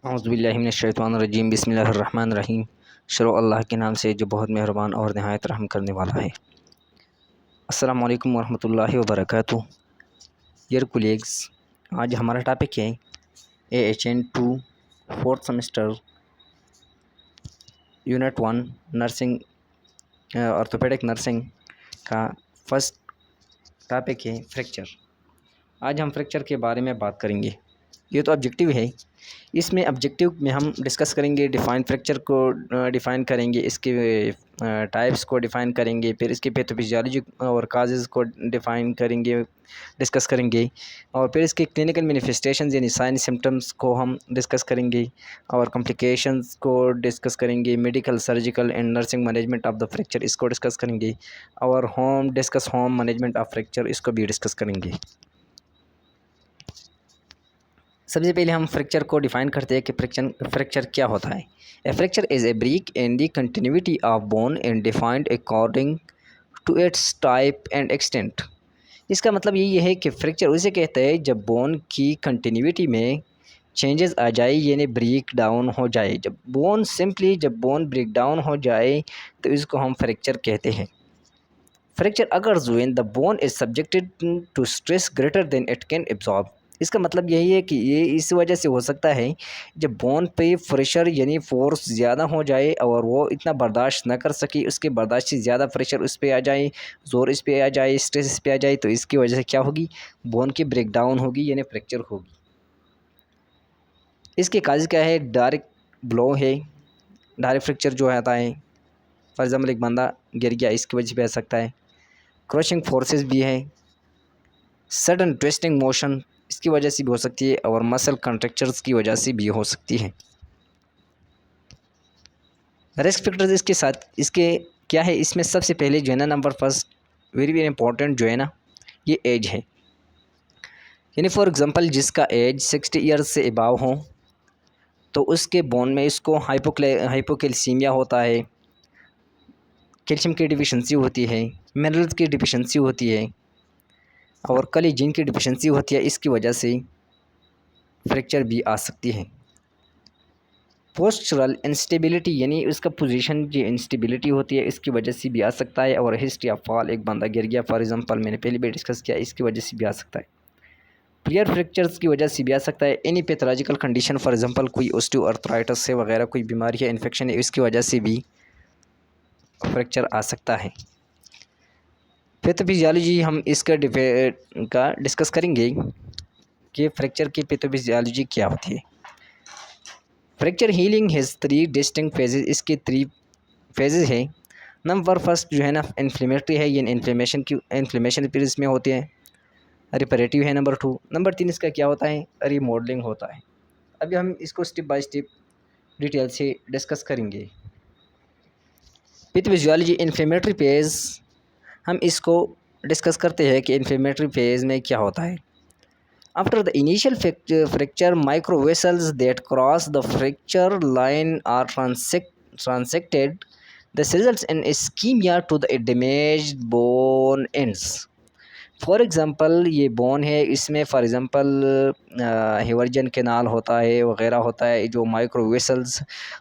औज़ुबिल्लाहिमिनश्शैतानिर्रजीम बिस्मिल्लाहिर्रहमानिर्रहीम। शुरू अल्लाह के नाम से जो बहुत मेहरबान और नहायत रहम करने वाला है। अस्सलामु अलैकुम वरहमतुल्लाहि वबरकातुहू। डियर कोलीग्स, आज हमारा टॉपिक है AHN2 fourth semester unit 1 nursing orthopaedic nursing का फर्स्ट टॉपिक है फ्रैक्चर। आज हम फ्रैक्चर के बारे में बात करेंगे। ये तो ऑब्जेक्टिव है। इसमें ऑब्जेक्टिव में हम डिस्कस करेंगे डिफ़ाइन फ्रैक्चर को, डिफ़ाइन करेंगे, इसके टाइप्स को डिफ़ाइन करेंगे, फिर इसके पैथोफिजियोलॉजी और काजेज़ को डिफ़ाइन करेंगे, डिस्कस करेंगे, और फिर इसके क्लिनिकल मैनिफेस्टेशंस यानी साइन सिम्टम्स को हम डिस्कस करेंगे और कॉम्प्लिकेशंस को डिस्कस करेंगे। Medical, surgical and nursing management of the fracture इसको डिस्कस करेंगे, और होम मैनेजमेंट ऑफ फ्रैक्चर इसको भी डिस्कस करेंगे। सबसे पहले हम फ्रैक्चर को डिफ़ाइन करते हैं कि फ्रैक्चर क्या होता है। A fracture is a break in the continuity of bone and defined according to its type and extent. इसका मतलब यही है कि फ्रैक्चर उसे कहते हैं जब बोन की कंटिन्यूटी में चेंजेस आ जाए, यानी ब्रेक डाउन हो जाए। जब बोन ब्रेक डाउन हो जाए तो इसको हम फ्रैक्चर कहते हैं। Fracture occurs when the bone is subjected to stress greater than it can absorb. इसका मतलब यही है कि ये इस वजह से हो सकता है जब बोन पे प्रेशर यानी फोर्स ज़्यादा हो जाए और वो इतना बर्दाश्त ना कर सके, उसके बर्दाश्त से ज़्यादा प्रेशर उस पर आ जाए, ज़ोर इस पर आ जाए, स्ट्रेस इस पर आ जाए, तो इसकी वजह से क्या होगी, बोन की ब्रेक डाउन होगी यानी फ्रैक्चर होगी। इसके काज क्या है, डायरेक्ट ब्लो है, डायरेक्ट फ्रैक्चर जो आता है, फॉर एग्ज़ाम्पल एक बंदा गिर गया, इसकी वजह से भी आ सकता है। क्रशिंग फोर्सेस भी है, सडन ट्विस्टिंग मोशन इसकी वजह से भी हो सकती है, और मसल कंट्रैक्चर्स की वजह से भी हो सकती है। रिस्क फैक्टर्स इसके क्या है, इसमें सबसे पहले जो है ना, number first very very important जो है ना, ये एज है। यानी फॉर एग्ज़ाम्पल जिसका एज 60 ईयर्स से अबाव हो तो उसके बोन में इसको हाइपोकैल्सीमिया होता है, कैल्शियम की डिफिशेंसी होती है, मिनरल्स की डिफिशेंसी होती है, और कोलेजन की डिफिशेंसी होती है। इसकी वजह से फ्रैक्चर भी आ सकती है। पोस्चरल इंस्टेबिलिटी यानी उसका पोजीशन की इंस्टेबिलिटी होती है, इसकी वजह से भी आ सकता है। और हिस्ट्री ऑफ फॉल, एक बंदा गिर गया फॉर एग्जांपल, मैंने पहले भी डिस्कस किया, इसकी वजह से भी आ सकता है। प्रियर फ्रैक्चर्स की वजह से भी आ सकता है। Any pathological condition, for example कोई ऑस्टियोआर्थराइटिस से वगैरह कोई बीमारी है, इन्फेक्शन है, इसकी वजह से भी फ्रैक्चर आ सकता है। पैथोफिजियोलॉजी हम इसका डिस्कस करेंगे कि फ्रैक्चर की पैथोफिजियोलॉजी क्या होती है। Fracture healing has 3 distinct phases, इसके 3 फेजेस हैं। नंबर फर्स्ट जो है ना, इन्फ्लेमेटरी है, ये इन्फ्लेमेशन फिर इसमें होते हैं। रिपरेटिव है नंबर 2। नंबर 3 इसका क्या होता है, रिमॉडलिंग होता है। अभी हम इसको स्टेप बाय स्टेप डिटेल से डिस्कस करेंगे। पैथोफिजियोलॉजी इन्फ्लेमेटरी फेज, हम इसको डिस्कस करते हैं कि इन्फ्लेमेटरी फेज में क्या होता है। After the initial fracture, microvessels that cross the fracture line are transected. This results in ischemia to the damaged bone ends. For example ये बोन है, इसमें फॉर एग्ज़ाम्पल हेवर्जन कैनाल होता है वगैरह होता है, जो माइक्रोवेसल्स,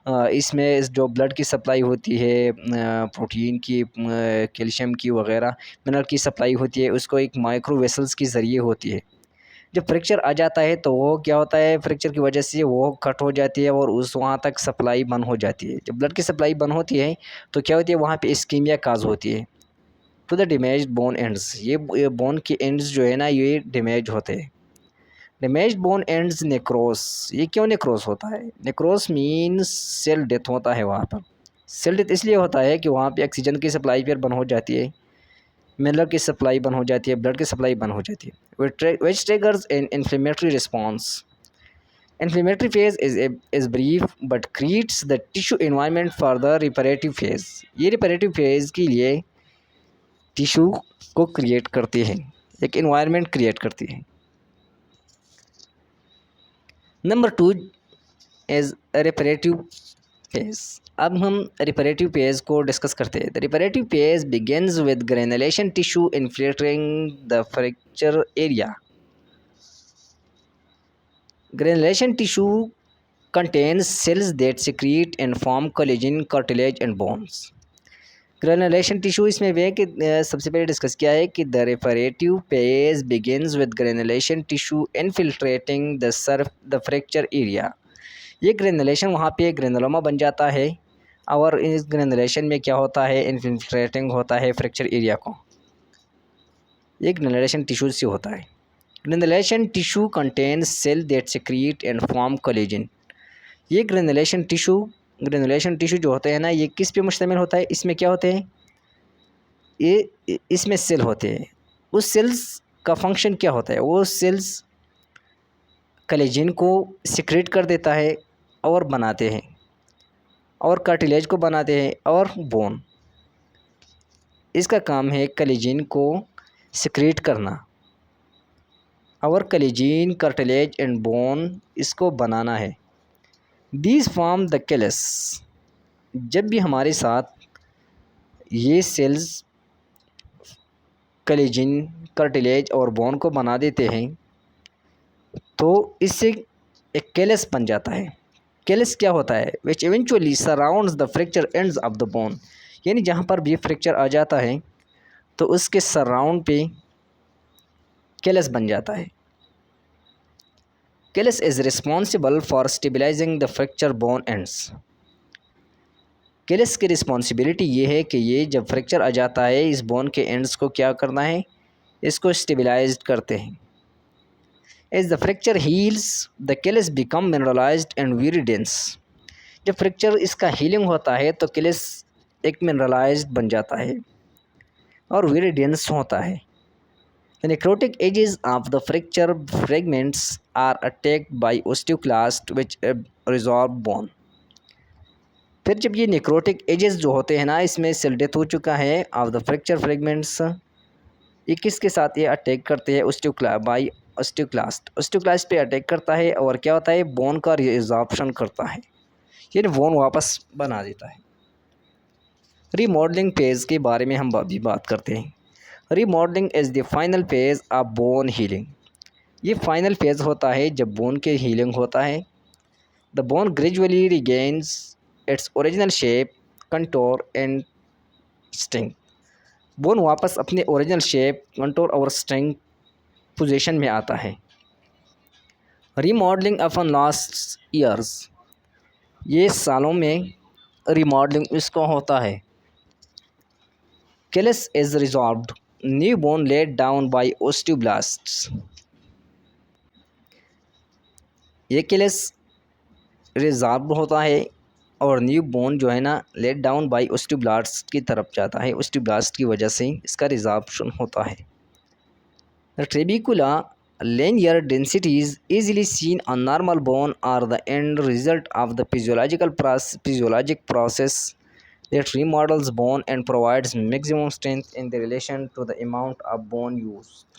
इसमें जो ब्लड की सप्लाई होती है, प्रोटीन की, कैल्शियम की वगैरह मिनरल की सप्लाई होती है, उसको एक माइक्रोवेसल्स के ज़रिए होती है। जब फ्रैक्चर आ जाता है तो वो क्या होता है, फ्रैक्चर की वजह से वो कट हो जाती है और उस वहाँ तक सप्लाई बंद हो जाती है। जब ब्लड की सप्लाई बंद होती है तो क्या होती है, वहाँ पे इस्कीमिया काज होती है to the damaged bone ends. ये बोन के एंड्स जो है ना, ये डैमेज होते हैं। डैमेज्ड बोन एंड्स नेक्रोस, ये क्यों नेक्रोस होता है, नेक्रोस मीन्स सेल डेथ होता है वहाँ पर। सेल डेथ इसलिए होता है कि वहाँ पे ऑक्सीजन की सप्लाई फिर बंद हो जाती है, मिनरल की सप्लाई बंद हो जाती है, ब्लड की सप्लाई बंद हो जाती है। which triggers an inflammatory response. Inflammatory phase is brief but creates the tissue environment for the reparative phase. ये reparative phase के लिए टिश्यू को क्रिएट करती है, एक इन्वायरमेंट क्रिएट करती है। Number 2 is reparative phase. अब हम रिपरेटिव फेज को डिस्कस करते हैं। The reparative phase begins with granulation tissue infiltrating the fracture area. Granulation tissue contains cells that secrete and form collagen, cartilage and bones. Granulation tissue इसमें वे कि सबसे पहले डिस्कस किया है कि the reparative phase begins with granulation tissue infiltrating the fracture area. ये granulation वहाँ पे ग्रेनुलोमा बन जाता है और इस ग्रेनुलेशन में क्या होता है, इनफिल्ट्रेटिंग होता है फ्रैक्चर एरिया को। ये ग्रेनुलेशन टिश्यू से होता है। Granulation tissue contains cell that secrete and form collagen. ये ग्रेनुलेशन टिश्यू जो होते हैं ना, ये किस पे मुश्तमिल होता है, इसमें क्या होते हैं, ये इसमें सेल होते हैं। उस सेल्स का फंक्शन क्या होता है, वो सेल्स कोलेजन को सिक्रेट कर देता है और बनाते हैं, और कार्टिलेज को बनाते हैं, और बोन। इसका काम है कोलेजन को सिक्रेट करना, और कोलेजन, कार्टिलेज एंड बोन इसको बनाना है। These form the callus. जब भी हमारे साथ ये सेल्स कोलेजन, कार्टिलेज और बोन को बना देते हैं तो इससे एक कैलस बन जाता है। कैलस क्या होता है, which eventually surrounds the fracture ends of the bone. यानी जहाँ पर भी फ्रैक्चर आ जाता है तो उसके सराउंड पे कैलस बन जाता है। Callus is responsible for stabilising the fracture bone ends. Callus की रिस्पॉन्सिबिलिटी ये है कि ये जब फ्रैक्चर आ जाता है इस बोन के एंड्स को क्या करना है, इसको स्टेबलाइज करते हैं। As the fracture heals the callus become mineralised and very dense. जब फ्रैक्चर इसका हीलिंग होता है तो कैलस एक मिनरलाइज्ड बन जाता है और वेरी डेंस होता है। The necrotic edges of the fracture fragments are attacked by osteoclast which resorb bone। फिर जब ये नेक्रोटिक एजेस जो होते हैं ना, इसमें सेल डेथ हो चुका है ऑफ द फ्रैक्चर फ्रेगमेंट्स, ये किसके साथ ये अटैक करते हैं, ऑस्टियोक्लास्ट पे अटैक करता है और क्या होता है, बोन का रिजॉर्प्शन करता है, यानी बोन वापस बना देता है। रीमॉडलिंग फेज़ के बारे में हम अभी बात करते हैं। Remodelling is the final phase of bone healing. ये फाइनल फेज़ होता है जब बोन के हीलिंग होता है। The bone gradually regains its original shape, contour and strength. Bone वापस अपने ओरिजिनल शेप, कंटोर और स्ट्रेंथ पोजीशन में आता है। Remodelling often last years. ये सालों में रीमॉडलिंग इसको होता है। Callus is resorbed, new bone laid down by osteoblasts. ये कैलस रिजॉर्ब होता है और न्यू बोन जो है ना, लेट डाउन बाय ओस्टियोब्लास्ट की तरफ जाता है। ओस्टियोब्लास्ट की वजह से इसका रिजॉर्प्शन होता है। The trabecula linear densities easily seen on normal bone are the end result of the physiologic process that remodels bone and provides maximum strength in the relation to the amount of bone used।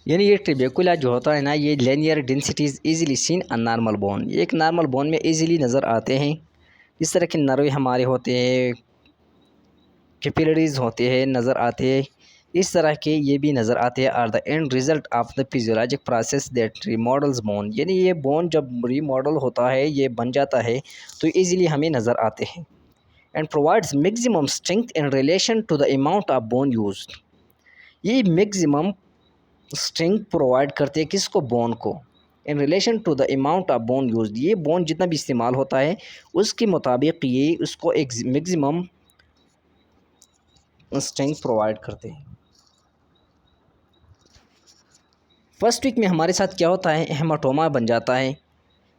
यानी ये ट्रिबेकुला जो होता है ना, ये linear densities easily scene अन normal bone, ये एक normal bone में इजीली नज़र आते हैं। इस तरह के नर्व हमारे होते हैं, कैपिलरीज होते हैं, नज़र आते हैं, इस तरह के ये भी नज़र आते हैं। Are the end result of the physiologic process that remodels bone. यानी ये बोन जब रीमॉडल होता है, ये बन जाता है तो इजीली हमें नज़र आते हैं। And provides maximum strength in relation to the amount of bone used. ये मैक्सिमम स्ट्रेंथ प्रोवाइड करते हैं किसको, बोन को, in relation to the amount of bone used. ये बोन जितना भी इस्तेमाल होता है उसके मुताबिक ये उसको एक मैक्सिमम स्ट्रेंथ प्रोवाइड करते हैं। फर्स्ट वीक में हमारे साथ क्या होता है, हेमाटोमा बन जाता है।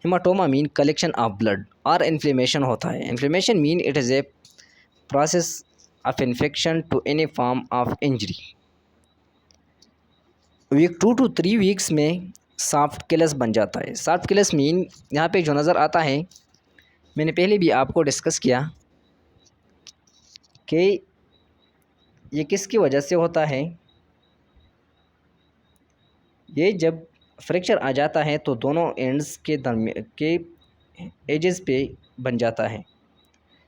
Haematoma mean collection of blood और इन्फ्लेमेशन होता है। Inflammation mean it is a process of infection to any form of injury. Week 2 to 3 weeks में सॉफ्ट कैलस बन जाता है। सॉफ्ट कैलस मीन यहाँ पे जो नज़र आता है, मैंने पहले भी आपको डिस्कस किया कि ये किसकी वजह से होता है। ये जब फ्रैक्चर आ जाता है तो दोनों एंड्स के दरमियान के एजेस पे बन जाता है।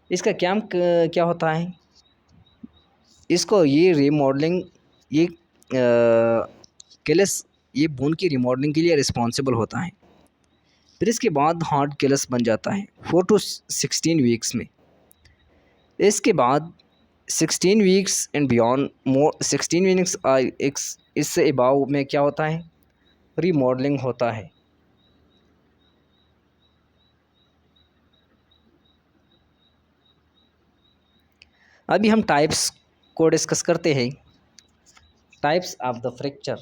इसका क्या होता है, इसको ये रीमॉडलिंग, ये कैलस ये बोन की रीमॉडलिंग के लिए रिस्पॉन्सिबल होता है। फिर इसके बाद हार्ड कैलस बन जाता है 4 to 16 वीक्स में। इसके बाद 16 weeks and beyond more 16 weeks इससे अबाव में क्या होता है, रीमॉडलिंग होता है। अभी हम टाइप्स को डिस्कस करते हैं। Types of the fracture,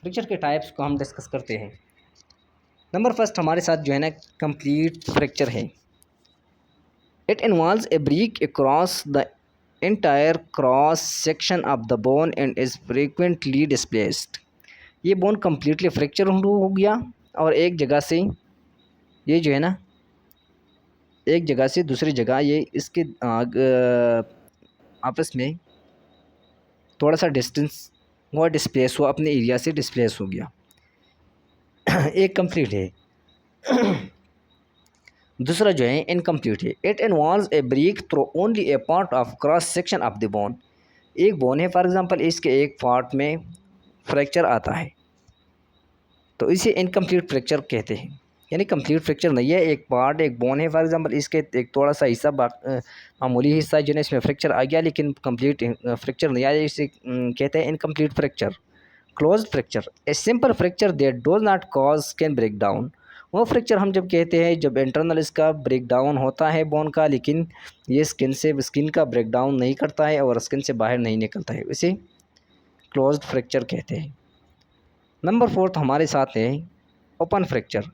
fracture के टाइप्स को हम डिस्कस करते हैं। नंबर फर्स्ट हमारे साथ जो है ना कंप्लीट फ्रैक्चर है। It involves a break across the entire cross section of the bone and is frequently displaced. ये बोन कम्प्लीटली फ्रैक्चर हो गया और एक जगह से ये जो है ना एक जगह से दूसरी जगह ये इसके आपस में थोड़ा सा डिस्टेंस हुआ, डिस्प्लेस हुआ, अपने एरिया से डिस्प्लेस हो गया। एक कंप्लीट है। दूसरा जो है इनकम्प्लीट है। It involves a break through only a part of cross section of the bone. एक बोन है फॉर एग्जांपल, इसके एक पार्ट में फ्रैक्चर आता है तो इसे इनकम्प्लीट फ्रैक्चर कहते हैं। यानी कंप्लीट फ्रैक्चर नहीं है, एक पार्ट एक बोन है फॉर एग्जांपल, इसके एक थोड़ा सा हिस्सा मामूली हिस्सा जो है इसमें फ्रैक्चर आ गया लेकिन कंप्लीट फ्रैक्चर नहीं आया, इसे कहते हैं incomplete fracture. Closed fracture, a simple fracture that does not cause skin break down. वो फ्रैक्चर हम जब कहते हैं जब इंटरनल इसका ब्रेक डाउन होता है बोन का, लेकिन ये स्किन का ब्रेक डाउन नहीं करता है और स्किन से बाहर नहीं निकलता है, इसे क्लोज्ड फ्रैक्चर कहते हैं। नंबर फोर्थ हमारे साथ है ओपन फ्रैक्चर,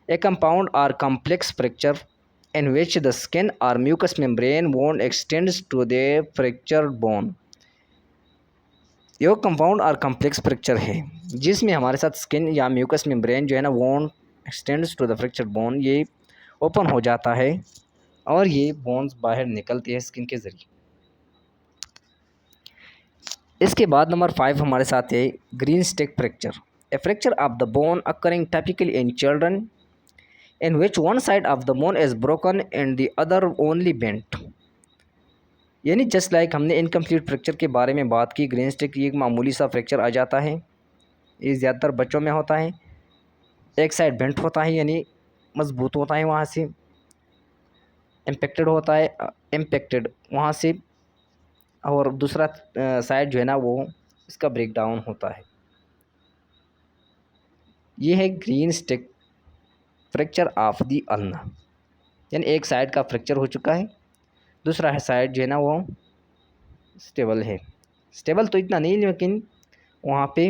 ए कंपाउंड और complex fracture in which the skin or mucous membrane bone extends to the fractured bone। ये कंपाउंड और कॉम्प्लेक्स फ्रैक्चर है जिसमें हमारे साथ स्किन या म्यूकस मेम्ब्रेन जो है ना bone extends to the fracture bone, ये ओपन हो जाता है और ये बोन्स बाहर निकलती है स्किन के ज़रिए। इसके बाद नंबर 5 हमारे साथ है green stick fracture, A fracture of the bone occurring typically in children in which one side of the bone is broken and the other only bent। यानी जस्ट लाइक हमने इनकम्प्लीट फ्रैक्चर के बारे में बात की, ग्रीन स्टिक ये एक मामूली सा फ्रैक्चर आ जाता है, ये ज़्यादातर बच्चों में होता है। एक साइड बेंट होता है यानी मजबूत होता है, वहाँ से इम्पेक्टेड होता है, इम्पेक्टेड वहाँ से, और दूसरा साइड जो है ना वो इसका ब्रेक डाउन होता है। ये है green stick fracture of the ulna, यानी एक साइड का फ्रैक्चर हो चुका है, दूसरा है साइड जो है ना वो स्टेबल है। स्टेबल तो इतना नहीं लेकिन वहाँ पे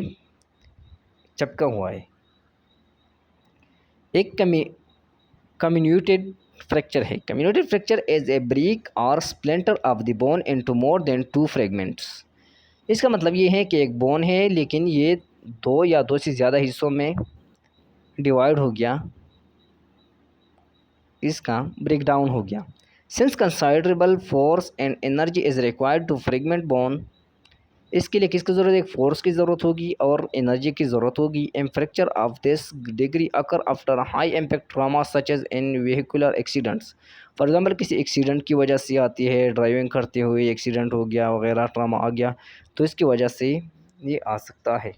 चपका हुआ है। एक कम्युनिटेड फ्रैक्चर है। कम्युनिटेड फ्रैक्चर इज ए ब्रेक और splinter of the bone into more than 2 fragments. इसका मतलब ये है कि एक बोन है लेकिन ये 2 या 2 से ज़्यादा हिस्सों में डिवाइड हो गया, इसका ब्रेक डाउन हो गया। Since considerable force and energy is required to fragment bone, इसके लिए किसकी ज़रूरत है, एक फोर्स की ज़रूरत होगी और एनर्जी की ज़रूरत होगी। And fracture of this degree occur after high impact trauma such as in vehicular accidents. For example किसी एक्सीडेंट की वजह से आती है, ड्राइविंग करते हुए एक्सीडेंट हो गया वगैरह, ट्रामा आ गया तो इसकी वजह से ये आ सकता है।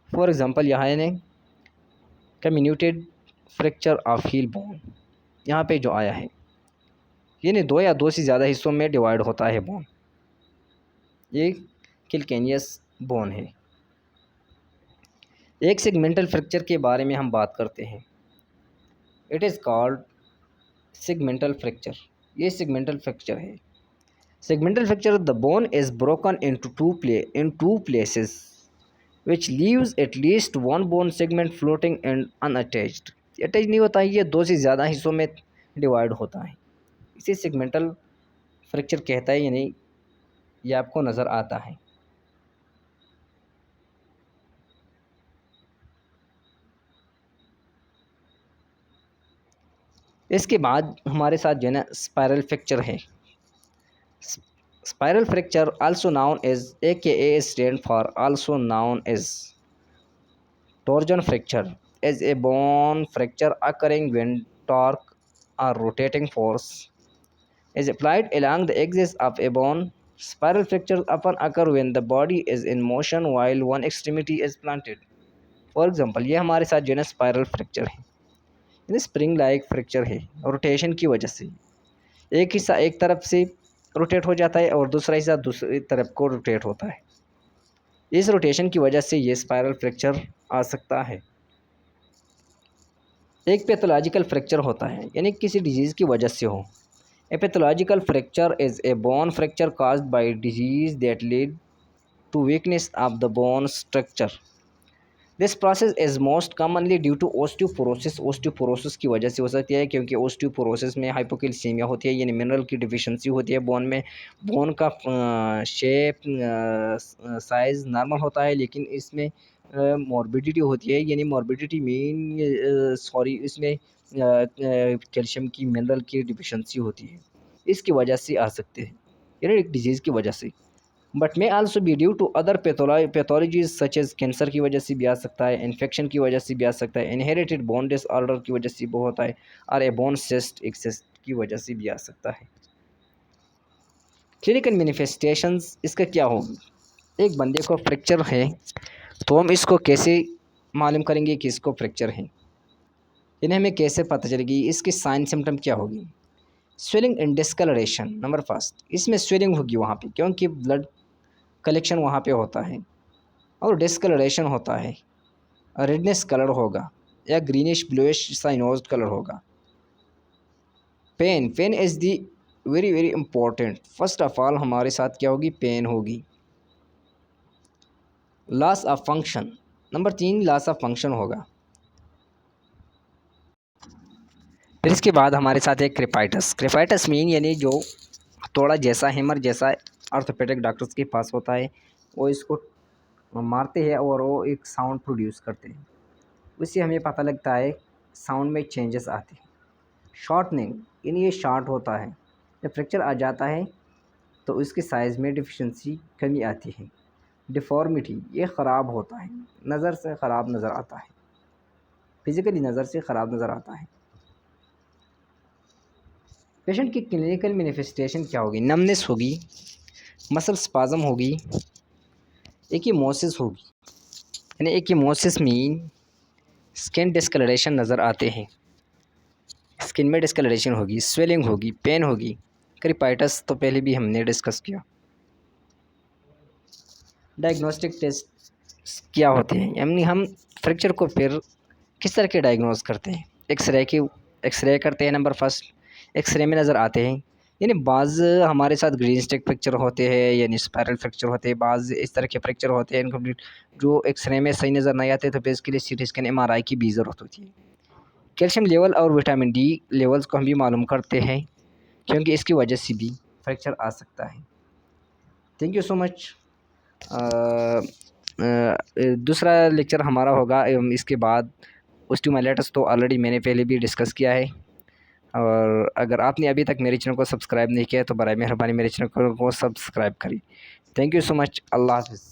फॉर एग्ज़ाम्पल यहाँ है कम्युनिटेड फ्रैक्चर ऑफ हील बोन, यहाँ पे जो आया है यानी 2 या 2 से ज़्यादा हिस्सों में डिवाइड होता है बोन, ये कैल्केनियस बोन है। एक सेगमेंटल फ्रैक्चर के बारे में हम बात करते हैं, it is called segmental fracture. ये सेगमेंटल फ्रैक्चर है। Segmental fracture the bone is broken in two places which leaves at least one bone segment floating and unattached. Attach नहीं होता है, ये 2 से ज़्यादा हिस्सों में डिवाइड होता है, इसे सेगमेंटल फ्रैक्चर कहता है, यानी ये आपको नज़र आता है। इसके बाद हमारे साथ जो है ना स्पायरल फ्रैक्चर है। Spiral fracture also known as AKA stand for also known as torsion fracture is a bone fracture occurring when torque or rotating force is applied along the axis of a bone. Spiral fractures often occur when the body is in motion while one extremity is planted. For example ये हमारे साथ जो है ना spiral fracture है, यानी spring like fracture है, rotation की वजह से एक हिस्सा एक तरफ से रोटेट हो जाता है और दूसरा हिस्सा दूसरी तरफ को रोटेट होता है। इस रोटेशन की वजह से ये स्पायरल फ्रैक्चर आ सकता है। एक पैथोलॉजिकल फ्रैक्चर होता है, यानी किसी डिजीज़ की वजह से हो। A pathological fracture is a bone fracture caused by disease that lead to weakness of the bone structure. This process is most commonly due to osteoporosis. Osteoporosis की वजह से हो सकती है, क्योंकि ओस्टियोपोरोसिस में हाइपोकैल्सीमिया होती है, यानी मिनरल की डिफिशिएंसी होती है बोन में। बोन का शेप साइज़ नॉर्मल होता है, लेकिन इसमें मॉर्बिडिटी होती है, यानी मॉर्बिडिटी मीन सॉरी इसमें कैल्शियम की मिनरल की डिफिशिएंसी होती है। इसकी वजह से आ सकते हैं, यानी एक डिजीज़ की वजह से। But may also be due to other pathologies such as cancer की वजह से भी आ सकता है, इन्फेक्शन की वजह से भी आ सकता है, इनहेरिटेड बोन डिसऑर्डर की वजह से भी होता है, और ए बोन सिस्ट एक सिस्ट की वजह से भी आ सकता है। क्लिनिकल मैनिफेस्टेशंस इसका क्या होगी? एक बंदे को फ्रैक्चर है तो हम इसको कैसे मालूम करेंगे कि इसको फ्रैक्चर है, इन्हें हमें कैसे पता चलेगी, इसकी साइन सिम्टम क्या होगी? Swelling and discolouration number first, इसमें स्वेलिंग होगी वहाँ पे, क्योंकि ब्लड कलेक्शन वहाँ पे होता है, और डिस्कलरेशन होता है, रेडनेस कलर होगा या ग्रीनिश ब्लूइश साइनोज्ड कलर होगा। Pain, pain is the very very important. First of all हमारे साथ क्या होगी? पेन होगी। Loss of function number 3, loss of function होगा। फिर इसके बाद हमारे साथ है क्रेपाइटस। क्रेपाइटस मीन यानी जो हथौड़ा जैसा, हैमर जैसा ऑर्थोपेडिक डॉक्टर्स के पास होता है, वो इसको मारते हैं और वो एक साउंड प्रोड्यूस करते हैं, उससे हमें पता लगता है साउंड में चेंजेस आते हैं। शॉर्टनिंग यानी ये शॉर्ट होता है, जब फ्रैक्चर आ जाता है तो उसके साइज़ में डिफिशिएंसी कमी आती है। डिफॉर्मिटी ये ख़राब होता है, नज़र से ख़राब नज़र आता है, फिज़िकली नज़र से ख़राब नज़र आता है। पेशेंट की क्लिनिकल मैनिफेस्टेशन क्या होगी? नमनेस होगी, मसल स्पाज़म होगी, एक्कीमोसिस होगी, यानी एक्कीमोसिस मीन स्किन डिस्कलरेशन नज़र आते हैं, स्किन में डिस्कलरेशन होगी, स्वेलिंग होगी, पेन होगी। क्रीपाइटस तो पहले भी हमने डिस्कस किया। डायग्नोस्टिक टेस्ट क्या होते हैं, यानी हम फ्रैक्चर को फिर किस तरह के डायग्नोस करते हैं? एक्सरे करते हैं। नंबर फर्स्ट, एक्सरे में नज़र आते हैं, यानी बाज़ हमारे साथ ग्रीन स्टिक फ्रैक्चर होते हैं, यानी स्पायरल फ्रैक्चर होते हैं, बाज़ इस तरह के फ्रैक्चर होते हैं इनकम्प्लीट, जो एक्सरे में सही नज़र नहीं आते, तो फिर इसके लिए सीटी स्कैन MRI की भी ज़रूरत होती है। कैल्शियम लेवल और विटामिन डी लेवल्स को हम भी मालूम करते हैं, क्योंकि इसकी वजह से भी फ्रैक्चर आ सकता है। Thank you so much. दूसरा लेक्चर हमारा होगा इसके बाद ओस्टियोमाइलाइटिस, तो ऑलरेडी मैंने पहले भी डिस्कस किया है। और अगर आपने अभी तक मेरे चैनल को सब्सक्राइब नहीं किया तो बराए मेहरबानी मेरे चैनल को सब्सक्राइब करिए। Thank you so much. अल्लाह हाफ़िज़।